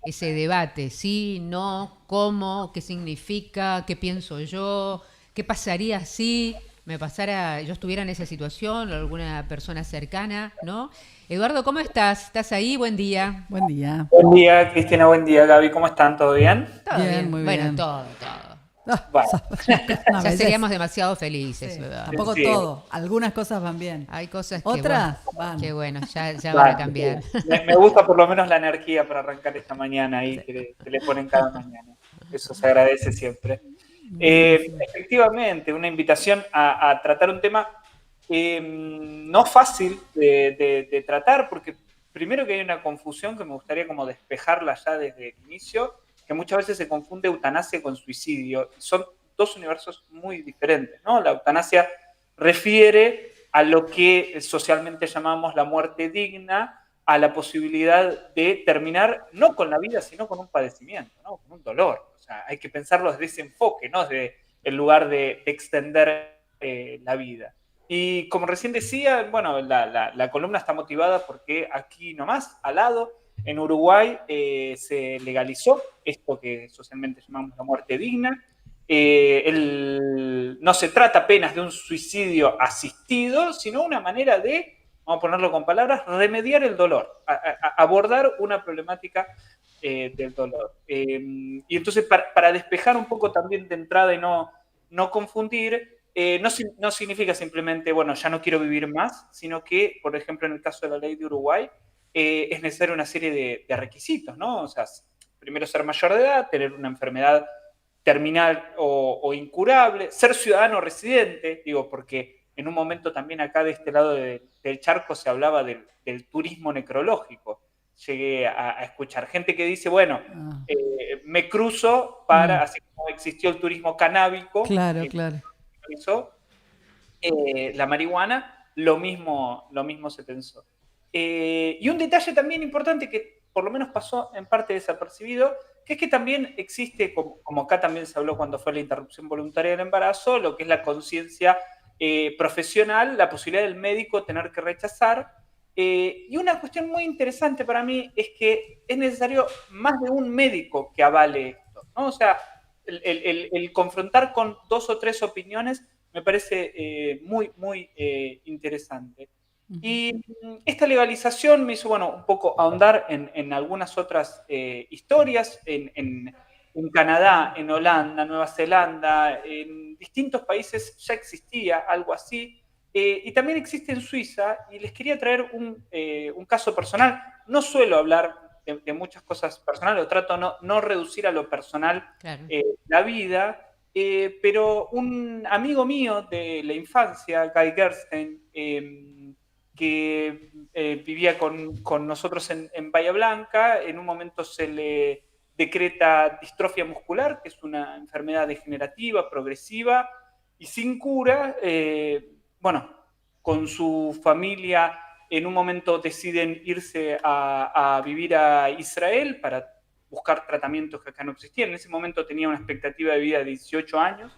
ese debate, sí, no, cómo, qué significa, qué pienso yo, qué pasaría si me pasara, yo estuviera en esa situación o alguna persona cercana, ¿no? Eduardo, ¿cómo estás? ¿Estás ahí? Buen día. Buen día. Buen día, Cristina, buen día, Gaby, ¿cómo están? ¿Todo bien? Todo Bien, bien. muy Bueno, bien. todo. Ah, Bueno, una Ya seríamos belleza. demasiado felices, Sí, ¿verdad? tampoco sí, todo. Algunas cosas van bien. Hay cosas que, bueno, Otras que van. bueno, ya van a vale, cambiar. me gusta por lo menos la energía para arrancar esta mañana ahí Sí, que le ponen cada mañana. Eso se agradece siempre. buenísimo. Efectivamente, una invitación a tratar un tema no fácil de tratar, porque primero que hay una confusión que me gustaría como despejarla ya desde el inicio, que muchas veces se confunde eutanasia con suicidio. Son dos universos muy diferentes, ¿no? La eutanasia refiere a lo que socialmente llamamos la muerte digna, a la posibilidad de terminar no con la vida, sino con un padecimiento, ¿no? Con un dolor. O sea, hay que pensarlo desde ese enfoque, ¿no? Desde el lugar de extender la vida. Y como recién decía, bueno, la columna está motivada porque aquí nomás, al lado, en Uruguay, se legalizó esto que socialmente llamamos la muerte digna. No se trata apenas de un suicidio asistido, sino una manera de, vamos a ponerlo con palabras, remediar el dolor, abordar una problemática del dolor. Y entonces, para despejar un poco también de entrada y no confundir, no significa simplemente, bueno, ya no quiero vivir más, sino que, por ejemplo, en el caso de la ley de Uruguay, es necesaria una serie de requisitos, ¿no? O sea, primero ser mayor de edad, tener una enfermedad terminal o incurable, ser ciudadano residente, digo, porque en un momento también acá de este lado del charco se hablaba del turismo necrológico. Llegué a escuchar gente que dice, bueno, Ah, me cruzo para, mm, así como existió el turismo canábico, claro, que claro. hizo la marihuana, lo mismo se pensó. Y un detalle también importante que por lo menos pasó en parte desapercibido, que es que también existe, como acá también se habló cuando fue la interrupción voluntaria del embarazo, lo que es la conciencia profesional, la posibilidad del médico tener que rechazar. Y una cuestión muy interesante para mí es que es necesario más de un médico que avale esto, ¿no? O sea, el confrontar con dos o tres opiniones me parece muy interesante. Ujú. Y esta legalización me hizo, bueno, un poco ahondar en algunas otras historias, en Canadá, en Holanda, Nueva Zelanda, en distintos países ya existía algo así, y también existe en Suiza, y les quería traer un caso personal. No suelo hablar de muchas cosas personales, o trato no reducir a lo personal Claro. la vida, pero un amigo mío de la infancia, Guy Gersten, que vivía con nosotros en Bahía Blanca, en un momento se le decreta distrofia muscular, que es una enfermedad degenerativa, progresiva y sin cura. Bueno, con su familia en un momento deciden irse a vivir a Israel para buscar tratamientos que acá no existían. En ese momento tenía una expectativa de vida de 18 años.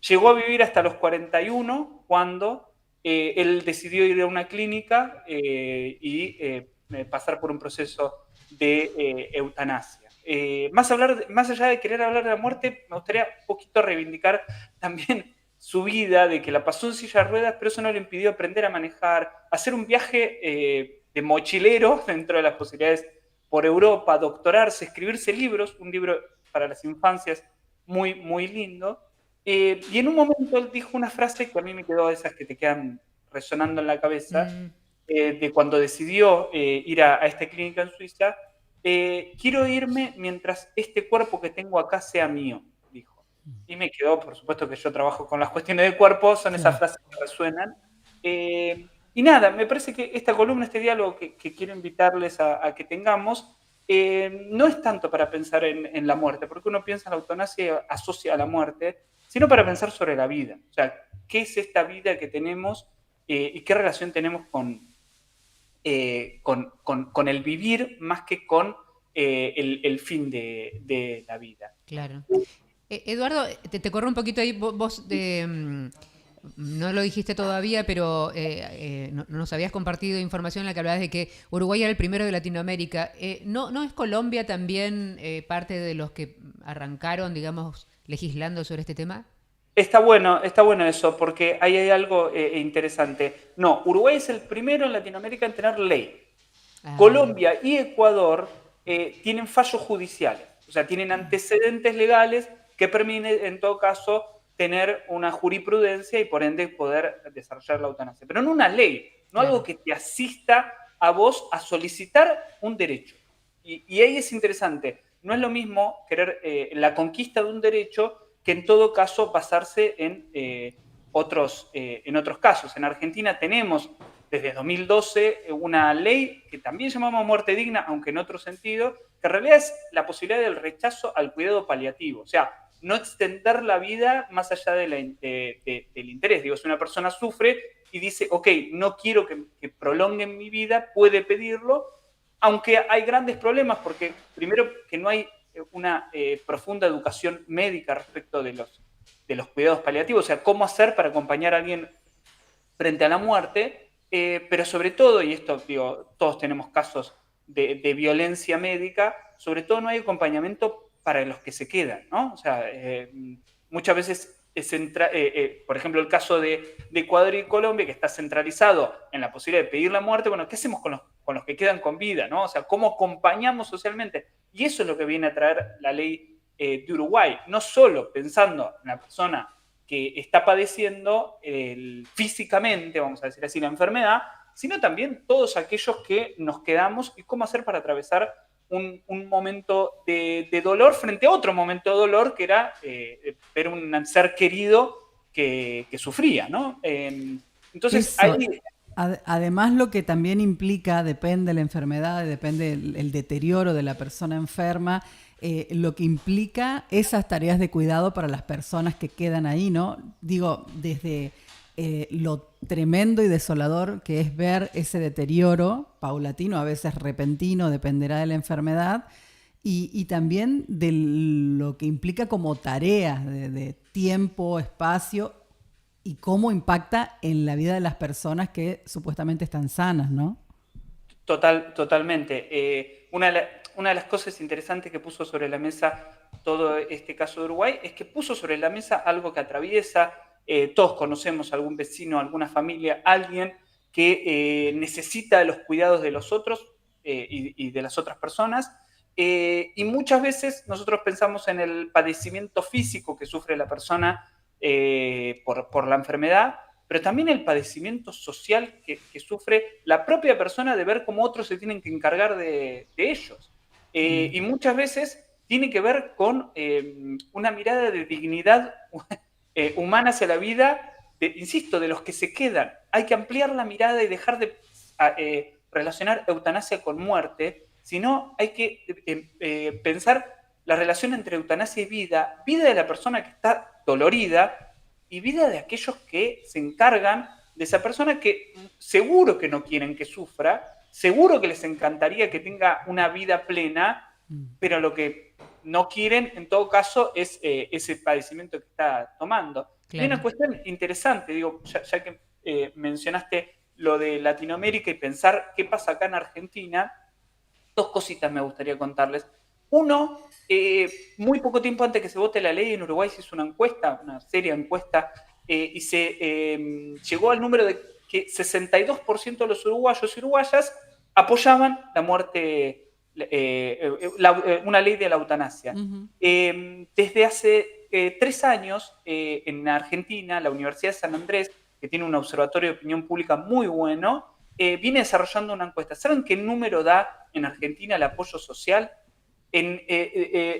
Llegó a vivir hasta los 41 cuando él decidió ir a una clínica y pasar por un proceso de eutanasia. Más allá de querer hablar de la muerte, me gustaría un poquito reivindicar también su vida, de que la pasó en silla de ruedas, pero eso no le impidió aprender a manejar, hacer un viaje de mochilero dentro de las posibilidades por Europa, doctorarse, escribirse libros, un libro para las infancias muy lindo. Y en un momento él dijo una frase que a mí me quedó de esas que te quedan resonando en la cabeza, Mm, de cuando decidió ir a esta clínica en Suiza, quiero irme mientras este cuerpo que tengo acá sea mío, dijo. Y me quedó, por supuesto que yo trabajo con las cuestiones del cuerpo, son esas Sí. frases que resuenan. Y nada, me parece que esta columna, este diálogo que quiero invitarles a que tengamos, no es tanto para pensar en la muerte, porque uno piensa en la eutanasia asocia a la muerte, sino para pensar sobre la vida. O sea, ¿qué es esta vida que tenemos y qué relación tenemos con el vivir más que con el fin de la vida? claro. Eduardo, te corro un poquito ahí, vos no lo dijiste todavía, pero nos habías compartido información en la que hablabas de que Uruguay era el primero de Latinoamérica. ¿No es Colombia también parte de los que arrancaron, digamos, legislando sobre este tema? Está bueno eso, porque ahí hay algo interesante. No, Uruguay es el primero en Latinoamérica en tener ley. Ah, Colombia y Ecuador tienen fallos judiciales, o sea, tienen antecedentes legales que permiten, en todo caso, tener una jurisprudencia y por ende poder desarrollar la eutanasia. Pero no una ley, no algo claro. que te asista a vos a solicitar un derecho. Y ahí es interesante, no es lo mismo querer la conquista de un derecho que en todo caso basarse en otros casos. En Argentina tenemos desde 2012 una ley que también llamamos muerte digna, aunque en otro sentido, que en realidad es la posibilidad del rechazo al cuidado paliativo. O sea, no extender la vida más allá del interés. Digo, si una persona sufre y dice, ok, no quiero que prolonguen mi vida, puede pedirlo, aunque hay grandes problemas, porque primero que no hay una profunda educación médica respecto de los cuidados paliativos, o sea, cómo hacer para acompañar a alguien frente a la muerte, pero sobre todo, y esto digo, todos tenemos casos de violencia médica, sobre todo no hay acompañamiento para los que se quedan, ¿no? O sea, muchas veces por ejemplo, el caso de Ecuador y Colombia, que está centralizado en la posibilidad de pedir la muerte, bueno, ¿qué hacemos con los que quedan con vida, ¿no? O sea, ¿cómo acompañamos socialmente? Y eso es lo que viene a traer la ley de Uruguay, no solo pensando en la persona que está padeciendo físicamente, vamos a decir así, la enfermedad, sino también todos aquellos que nos quedamos y cómo hacer para atravesar un momento de dolor frente a otro momento de dolor que era ver un ser querido que sufría, ¿no? Entonces, Eso. ahí Además, lo que también implica, depende de la enfermedad, depende el deterioro de la persona enferma, lo que implica esas tareas de cuidado para las personas que quedan ahí, ¿no? Digo, desde lo tremendo y desolador que es ver ese deterioro paulatino, a veces repentino, dependerá de la enfermedad, y también de lo que implica como tareas de tiempo, espacio y cómo impacta en la vida de las personas que supuestamente están sanas, ¿no? Totalmente. Una de las cosas interesantes que puso sobre la mesa todo este caso de Uruguay es que puso sobre la mesa algo que atraviesa, todos conocemos a algún vecino, alguna familia, alguien que necesita de los cuidados de los otros y de las otras personas. Y muchas veces nosotros pensamos en el padecimiento físico que sufre la persona por la enfermedad, pero también el padecimiento social que sufre la propia persona de ver cómo otros se tienen que encargar de ellos. Y muchas veces tiene que ver con una mirada de dignidad humana hacia la vida, insisto, de los que se quedan. Hay que ampliar la mirada y dejar de relacionar eutanasia con muerte, sino hay que pensar la relación entre eutanasia y vida de la persona que está dolorida y vida de aquellos que se encargan de esa persona que seguro que no quieren que sufra, seguro que les encantaría que tenga una vida plena, pero lo que no quieren en todo caso es ese padecimiento que está tomando. Y una Claro. cuestión interesante, digo, ya que mencionaste lo de Latinoamérica y pensar qué pasa acá en Argentina, dos cositas me gustaría contarles. Uno, muy poco tiempo antes que se vote la ley en Uruguay se hizo una encuesta, una seria encuesta, y se llegó al número de que 62% de los uruguayos y uruguayas apoyaban la muerte, una ley de la eutanasia. Ujú. Desde hace 3 años, en Argentina, la Universidad de San Andrés, que tiene un observatorio de opinión pública muy bueno, viene desarrollando una encuesta. ¿Saben qué número da en Argentina el apoyo social?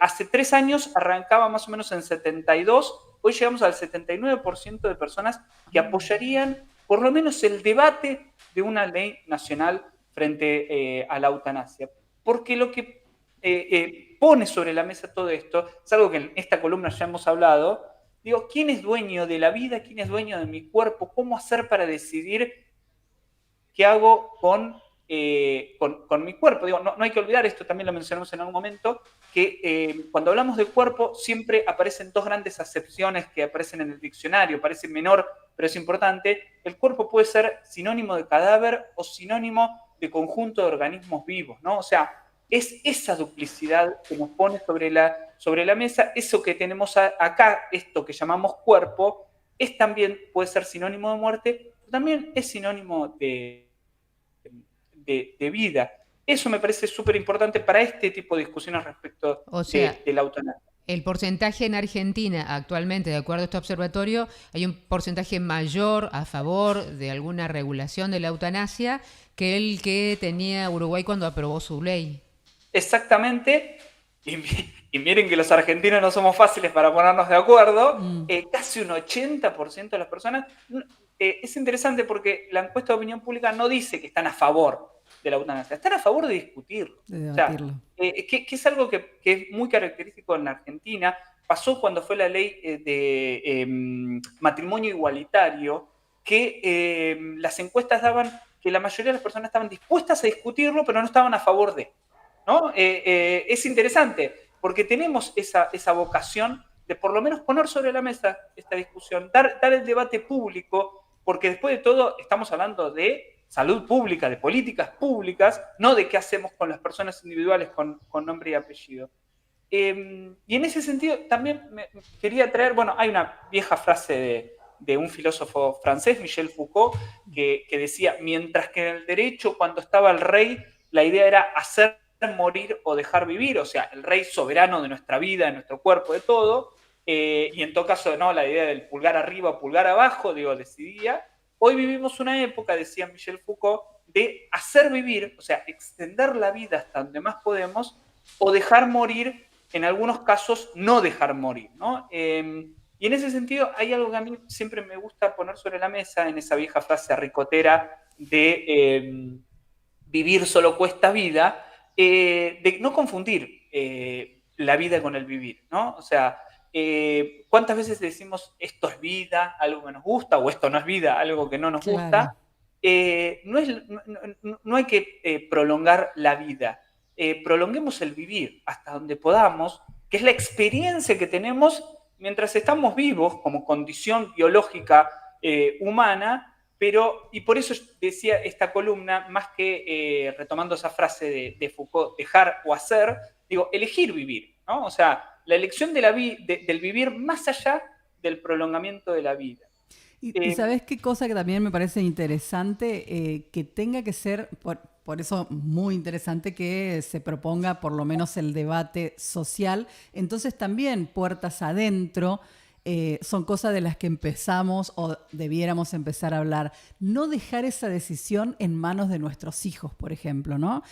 Hace 3 años arrancaba más o menos en 72, hoy llegamos al 79% de personas que apoyarían por lo menos el debate de una ley nacional frente a la eutanasia. Porque lo que pone sobre la mesa todo esto es algo que en esta columna ya hemos hablado. Digo, ¿quién es dueño de la vida? ¿Quién es dueño de mi cuerpo? ¿Cómo hacer para decidir qué hago con con mi cuerpo. Digo, no hay que olvidar, esto también lo mencionamos en algún momento, que cuando hablamos de cuerpo siempre aparecen dos grandes acepciones que aparecen en el diccionario, parece menor, pero es importante. El cuerpo puede ser sinónimo de cadáver o sinónimo de conjunto de organismos vivos, ¿no? O sea, es esa duplicidad que nos pone sobre la mesa, eso que tenemos acá, esto que llamamos cuerpo, también puede ser sinónimo de muerte, pero también es sinónimo de vida. Eso me parece súper importante para este tipo de discusiones respecto O sea, de la eutanasia. el porcentaje en Argentina actualmente, de acuerdo a este observatorio, hay un porcentaje mayor a favor de alguna regulación de la eutanasia que el que tenía Uruguay cuando aprobó su ley. Exactamente, y miren que los argentinos no somos fáciles para ponernos de acuerdo, casi un 80% de las personas, es interesante porque la encuesta de opinión pública no dice que están a favor de la eutanasia, están a favor de discutirlo. De debatirlo. O sea, que es algo que es muy característico en Argentina. Pasó cuando fue la ley de matrimonio igualitario, que las encuestas daban que la mayoría de las personas estaban dispuestas a discutirlo, pero no estaban a favor de, ¿no? Es interesante, porque tenemos esa vocación de por lo menos poner sobre la mesa esta discusión, dar el debate público, porque después de todo estamos hablando de salud pública, de políticas públicas, no de qué hacemos con las personas individuales con nombre y apellido. Y en ese sentido también me quería traer, bueno, hay una vieja frase de un filósofo francés, Michel Foucault, que decía, mientras que en el derecho, cuando estaba el rey, la idea era hacer morir o dejar vivir, o sea, el rey soberano de nuestra vida, de nuestro cuerpo, de todo, y en todo caso, no, la idea del pulgar arriba o pulgar abajo, digo, decidía. Hoy vivimos una época, decía Michel Foucault, de hacer vivir, o sea, extender la vida hasta donde más podemos, o dejar morir, en algunos casos, no dejar morir, ¿no? Y en ese sentido, hay algo que a mí siempre me gusta poner sobre la mesa, en esa vieja frase ricotera de vivir solo cuesta vida, de no confundir la vida con el vivir, ¿no? O sea, ¿cuántas veces decimos esto es vida, algo que nos gusta, o esto no es vida, algo que no nos gusta? No hay que prolongar la vida, prolonguemos el vivir hasta donde podamos, que es la experiencia que tenemos mientras estamos vivos como condición biológica humana, y por eso decía esta columna, más que retomando esa frase de Foucault, dejar o hacer, digo, elegir vivir, ¿no? O sea, la elección del vivir más allá del prolongamiento de la vida. Y ¿sabes qué cosa que también me parece interesante? Que tenga que ser, por eso muy interesante que se proponga por lo menos el debate social. Entonces también puertas adentro son cosas de las que empezamos o debiéramos empezar a hablar. No dejar esa decisión en manos de nuestros hijos, por ejemplo, ¿no?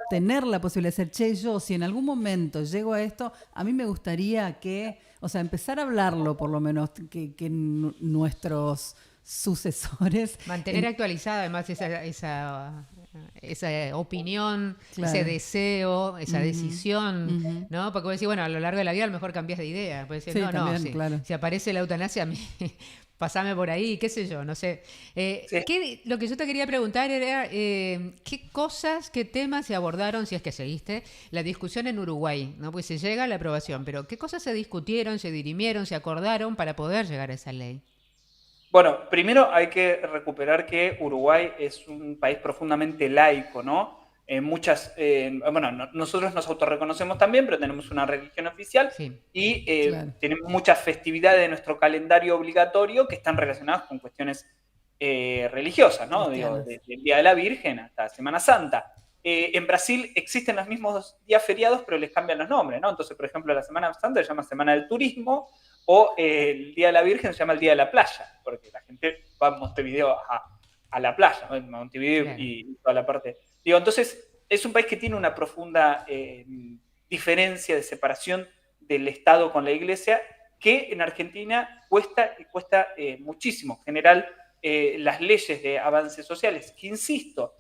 Tener la posibilidad de decir, che, yo si en algún momento llego a esto, a mí me gustaría que, o sea, empezar a hablarlo por lo menos, que nuestros sucesores... Mantener actualizada además esa opinión, claro, ese deseo, esa decisión, ¿no? Porque vos decís, bueno, a lo largo de la vida a lo mejor cambias de idea. Puedes decir, sí, también, claro. Si aparece la eutanasia, pasame por ahí, qué sé yo, no sé. Sí. Lo que yo te quería preguntar era, ¿qué cosas, qué temas se abordaron, si es que seguiste, la discusión en Uruguay? ¿No? Pues se llega a la aprobación, pero ¿qué cosas se discutieron, se dirimieron, se acordaron para poder llegar a esa ley? Bueno, primero hay que recuperar que Uruguay es un país profundamente laico, ¿no? Nosotros nos autorreconocemos también, pero tenemos una religión oficial, sí, y claro, tenemos muchas festividades de nuestro calendario obligatorio que están relacionadas con cuestiones religiosas, ¿no? Digo, desde el Día de la Virgen hasta Semana Santa. En Brasil existen los mismos días feriados, pero les cambian los nombres, ¿no? Entonces, por ejemplo, la Semana Santa se llama Semana del Turismo, o el Día de la Virgen se llama el Día de la Playa, porque la gente va a Montevideo a la playa, ¿no? Montevideo, claro, y toda la parte. Digo, entonces, es un país que tiene una profunda diferencia de separación del Estado con la Iglesia, que en Argentina cuesta muchísimo generar las leyes de avances sociales, que insisto,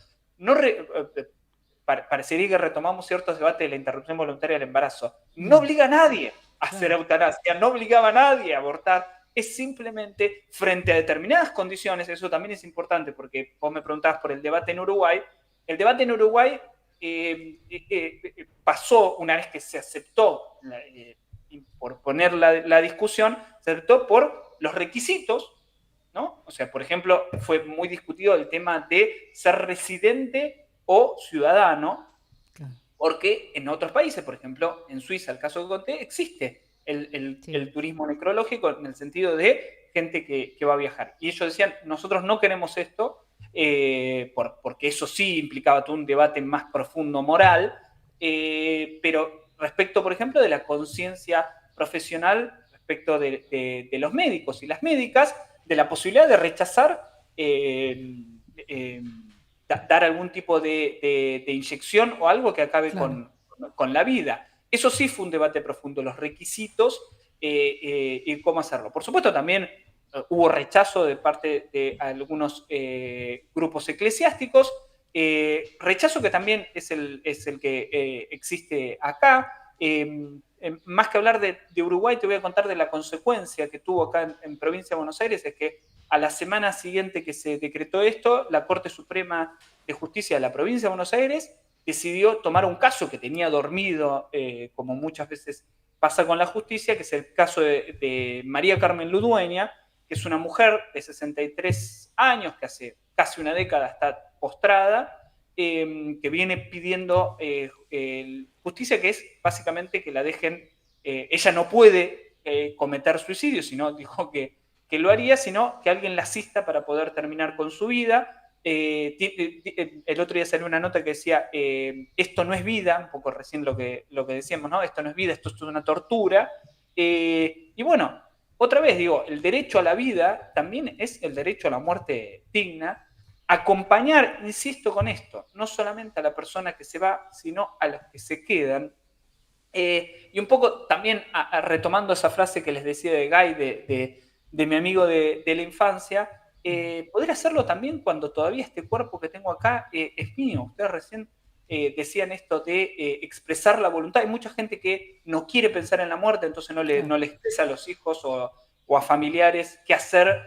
parecería que retomamos ciertos debates de la interrupción voluntaria del embarazo. No obliga a nadie a hacer eutanasia, no obligaba a nadie a abortar, es simplemente frente a determinadas condiciones, eso también es importante, porque vos me preguntabas por el debate en Uruguay, El debate en Uruguay pasó, una vez que se aceptó, por poner la discusión, se aceptó por los requisitos, ¿no? O sea, por ejemplo, fue muy discutido el tema de ser residente o ciudadano, claro, porque en otros países, por ejemplo, en Suiza, el caso que conté, existe el turismo necrológico en el sentido de gente que va a viajar. Y ellos decían, nosotros no queremos esto, porque eso sí implicaba todo un debate más profundo moral, pero respecto, por ejemplo, de la conciencia profesional respecto de los médicos y las médicas, de la posibilidad de rechazar dar algún tipo de inyección o algo que acabe, claro, con la vida. Eso sí fue un debate profundo, los requisitos y cómo hacerlo. Por supuesto, también hubo rechazo de parte de algunos grupos eclesiásticos, rechazo que también es el que existe acá. Más que hablar de Uruguay, te voy a contar de la consecuencia que tuvo acá en Provincia de Buenos Aires, es que a la semana siguiente que se decretó esto, la Corte Suprema de Justicia de la Provincia de Buenos Aires decidió tomar un caso que tenía dormido, como muchas veces pasa con la justicia, que es el caso de María Carmen Ludueña, que es una mujer de 63 años, que hace casi una década está postrada, que viene pidiendo justicia, que es básicamente que la dejen, ella no puede cometer suicidio, sino dijo que lo haría, sino que alguien la asista para poder terminar con su vida. El otro día salió una nota que decía, esto no es vida, un poco recién lo que decíamos, ¿no? Esto no es vida, esto es una tortura. Y bueno, otra vez digo, el derecho a la vida también es el derecho a la muerte digna. Acompañar, insisto con esto, no solamente a la persona que se va, sino a los que se quedan. Y un poco también retomando esa frase que les decía de Guy, de mi amigo de la infancia, poder hacerlo también cuando todavía este cuerpo que tengo acá es mío. Ustedes recién decían esto de expresar la voluntad. Hay mucha gente que no quiere pensar en la muerte, entonces no le expresa a los hijos o a familiares qué hacer,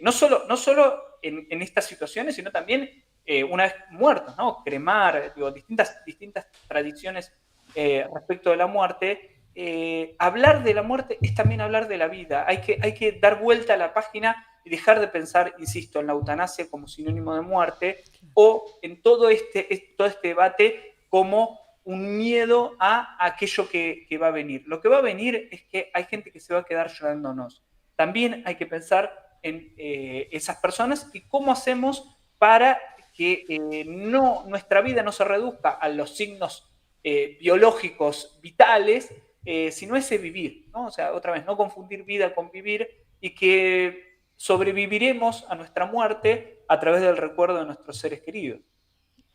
no solo en estas situaciones, sino también una vez muertos, ¿no? Cremar, digo, distintas tradiciones respecto de la muerte. Hablar de la muerte es también hablar de la vida. Hay que dar vuelta a la página y dejar de pensar, insisto, en la eutanasia como sinónimo de muerte o en todo este debate como un miedo a aquello que va a venir. Lo que va a venir es que hay gente que se va a quedar llorándonos. También hay que pensar en esas personas y cómo hacemos para que nuestra vida no se reduzca a los signos biológicos vitales, sino ese vivir, ¿no? O sea, otra vez, no confundir vida con vivir, y que sobreviviremos a nuestra muerte a través del recuerdo de nuestros seres queridos.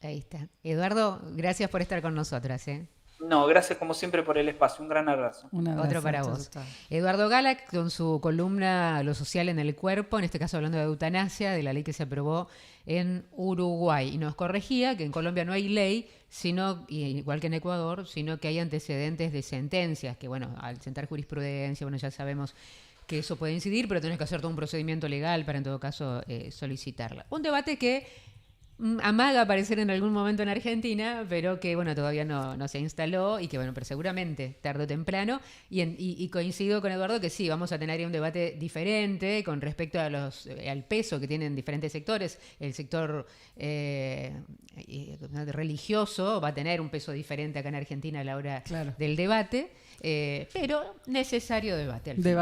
Ahí está. Eduardo, gracias por estar con nosotras. No, gracias como siempre por el espacio. Un gran abrazo. Un abrazo. Otro para vos. Eduardo Galac con su columna Lo social en el cuerpo, en este caso hablando de eutanasia, de la ley que se aprobó en Uruguay. Y nos corregía que en Colombia no hay ley, sino, igual que en Ecuador, sino que hay antecedentes de sentencias, que bueno, al sentar jurisprudencia, bueno, ya sabemos que eso puede incidir, pero tenés que hacer todo un procedimiento legal para en todo caso solicitarla. Un debate que amaga aparecer en algún momento en Argentina, pero que bueno, todavía no se instaló y que bueno, pero seguramente tarde o temprano, y coincido con Eduardo que sí, vamos a tener ahí un debate diferente con respecto a al peso que tienen diferentes sectores. El sector religioso va a tener un peso diferente acá en Argentina a la hora del debate, pero necesario debate al final.